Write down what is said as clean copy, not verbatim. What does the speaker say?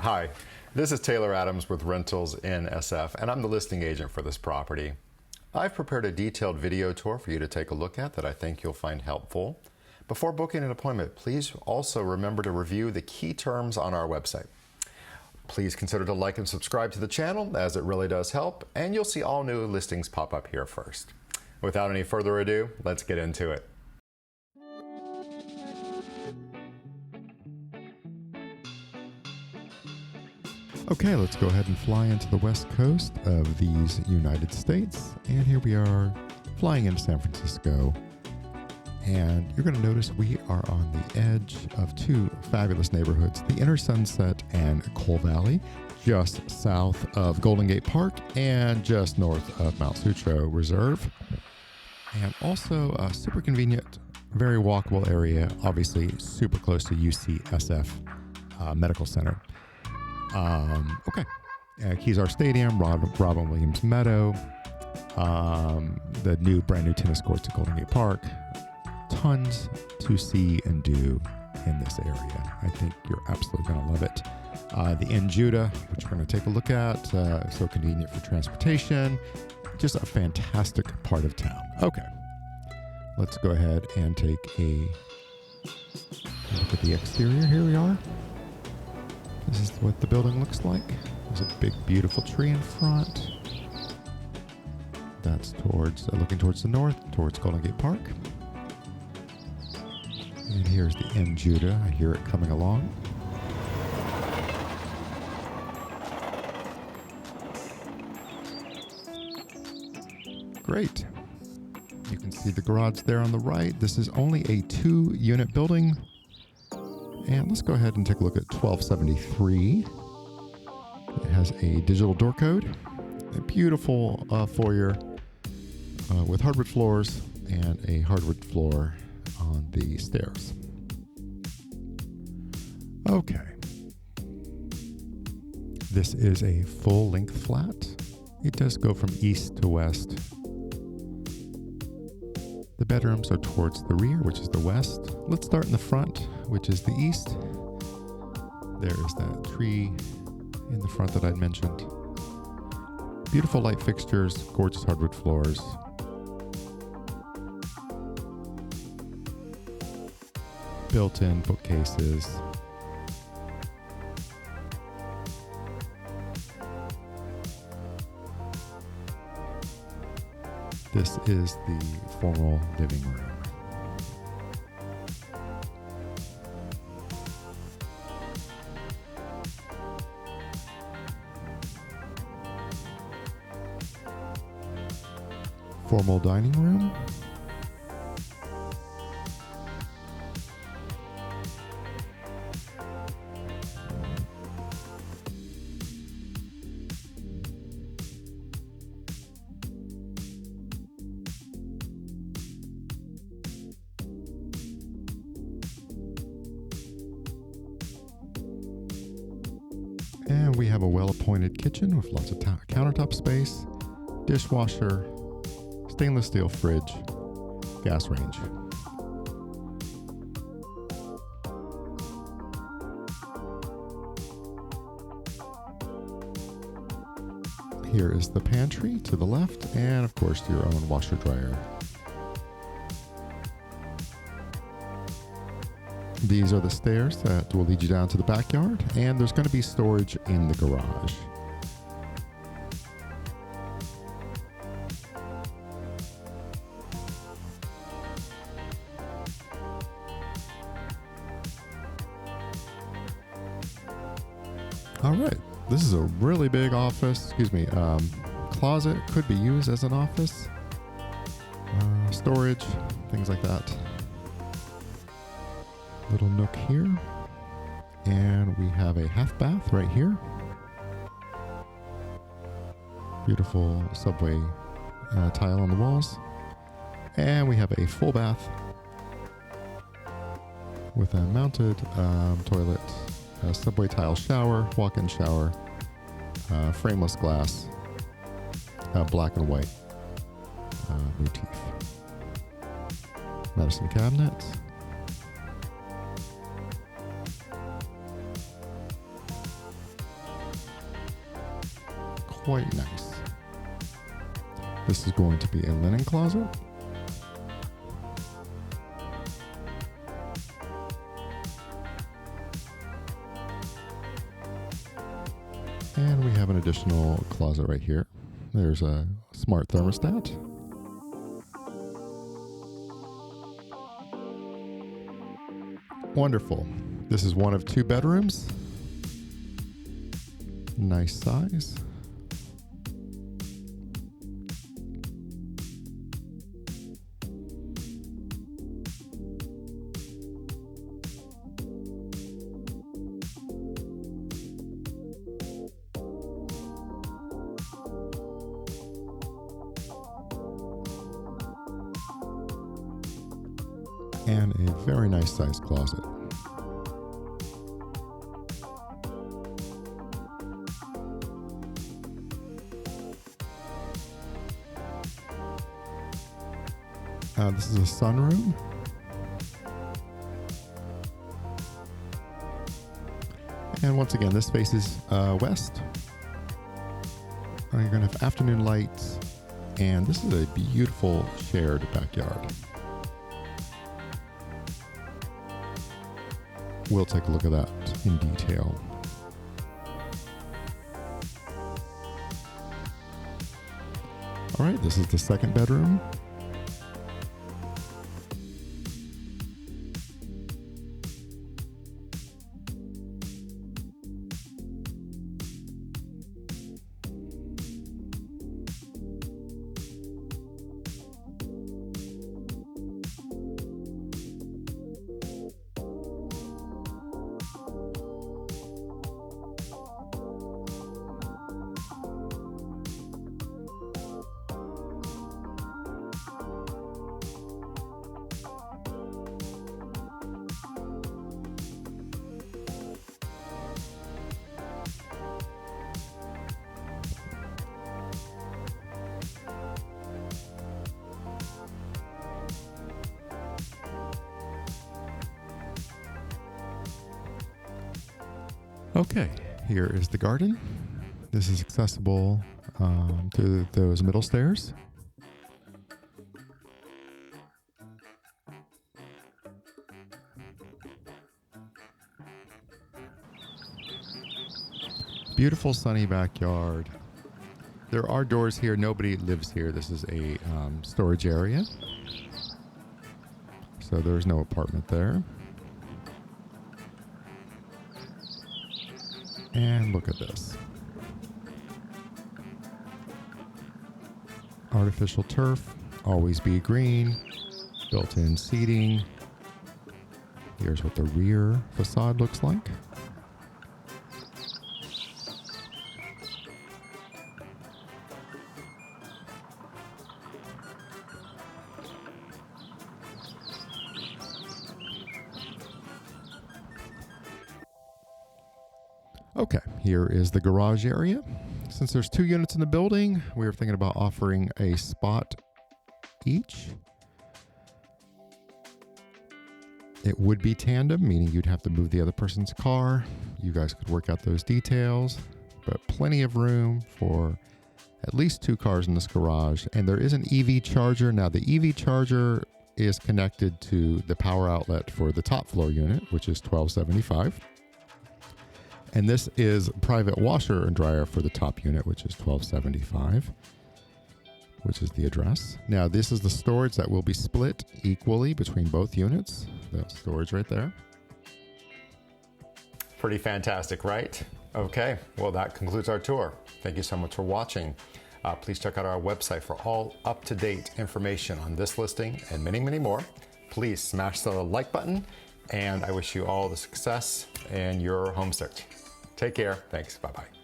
Hi, this is Taylor Adams with Rentals in SF, and I'm the listing agent for this property. I've prepared a detailed video tour for you to take a look at that I think you'll find helpful. Before booking an appointment, please also remember to review the key terms on our website. Please consider to like and subscribe to the channel, as it really does help, and you'll see all new listings pop up here first. Without any further ado, let's get into it. Okay, let's go ahead and fly into the west coast of these United States. And here we are flying into San Francisco. And you're going to notice we are on the edge of two fabulous neighborhoods, the Inner Sunset and Cole Valley, just south of Golden Gate Park and just north of Mount Sutro Reserve. And also a super convenient, very walkable area, obviously super close to UCSF Medical Center. Okay. Kezar Stadium, Robin Williams Meadow, the brand new tennis courts at Golden Gate Park. Tons to see and do in this area. I think you're absolutely going to love it. The Inn Judah, which we're going to take a look at, so convenient for transportation. Just a fantastic part of town. Okay. Let's go ahead and take a look at the exterior. Here we are. This is what the building looks like. There's a big, beautiful tree in front. That's looking towards the north, towards Golden Gate Park. And here's the Inn Judah. I hear it coming along. Great. You can see the garage there on the right. This is only a 2-unit building. And let's go ahead and take a look at 1273. It has a digital door code, a beautiful foyer with hardwood floors and a hardwood floor on the stairs. Okay. This is a full-length flat. It does go from east to west. The bedrooms are towards the rear, which is the west. Let's start in the front, which is the east. There is that tree in the front that I'd mentioned. Beautiful light fixtures, gorgeous hardwood floors. Built-in bookcases. This is the formal living room. Formal dining room. And we have a well-appointed kitchen with lots of countertop space, dishwasher, stainless steel fridge, gas range. Here is the pantry to the left, and of course your own washer dryer. These are the stairs that will lead you down to the backyard, and there's going to be storage in the garage. All right, this is a really big office, closet, could be used as an office, storage, things like that. Little nook here, and we have a half bath right here. Beautiful subway tile on the walls, and we have a full bath with a mounted toilet, a subway tile shower, walk-in shower, frameless glass, black and white motif, medicine cabinet. quite nice. This is going to be a linen closet. And we have an additional closet right here. There's a smart thermostat. Wonderful. This is one of 2 bedrooms. Nice size. And a very nice sized closet. This is a sunroom. And once again, this faces west. You're going to have afternoon lights, and this is a beautiful shared backyard. We'll take a look at that in detail. All right, this is the 2nd bedroom. Okay, here is the garden. This is accessible through those middle stairs. Beautiful sunny backyard. There are doors here. Nobody lives here. This is a storage area. So there's no apartment there. And look at this. Artificial turf, always be green, built-in seating. Here's what the rear facade looks like. Okay, here is the garage area. Since there's 2 units in the building, we were thinking about offering a spot each. It would be tandem, meaning you'd have to move the other person's car. You guys could work out those details, but plenty of room for at least 2 cars in this garage. And there is an EV charger. Now, the EV charger is connected to the power outlet for the top floor unit, which is 1275. And this is private washer and dryer for the top unit, which is 1275, which is the address. Now, this is the storage that will be split equally between both units. That storage right there. Pretty fantastic, right? Okay, well, that concludes our tour. Thank you so much for watching. Please check out our website for all up-to-date information on this listing and many, many more. Please smash the like button, and I wish you all the success in your home search. Take care. Thanks. Bye-bye.